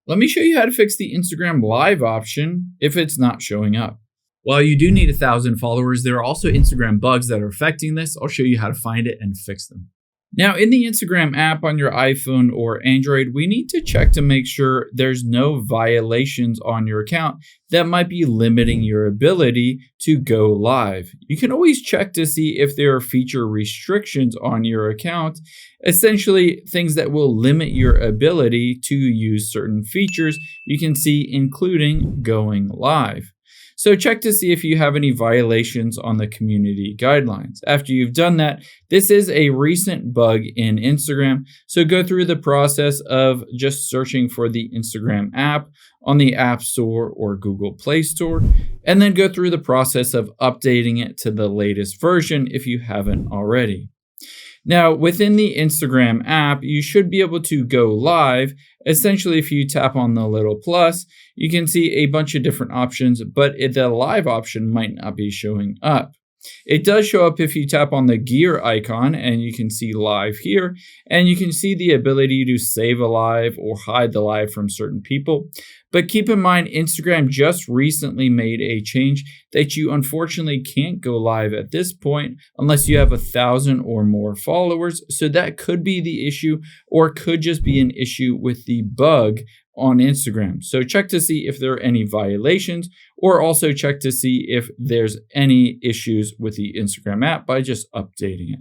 Let me show you how to fix the Instagram Live option if it's not showing up. While you do need 1,000 followers, there are also Instagram bugs that are affecting this. I'll show you how to find it and fix them. Now, in the Instagram app on your iPhone or Android, we need to check to make sure there's no violations on your account that might be limiting your ability to go live. You can always check to see if there are feature restrictions on your account, essentially things that will limit your ability to use certain features you can see, including going live. So check to see if you have any violations on the community guidelines. After you've done that, this is a recent bug in Instagram. So go through the process of just searching for the Instagram app on the App Store or Google Play Store, and then go through the process of updating it to the latest version if you haven't already. Now, within the Instagram app, you should be able to go live. Essentially, if you tap on the little plus, you can see a bunch of different options, but the live option might not be showing up. It does show up if you tap on the gear icon, and you can see live here, and you can see the ability to save a live or hide the live from certain people. But keep in mind, Instagram just recently made a change that you unfortunately can't go live at this point unless you have 1,000 or more followers. So that could be the issue, or could just be an issue with the bug on Instagram. So check to see if there are any violations, or also check to see if there's any issues with the Instagram app by just updating it.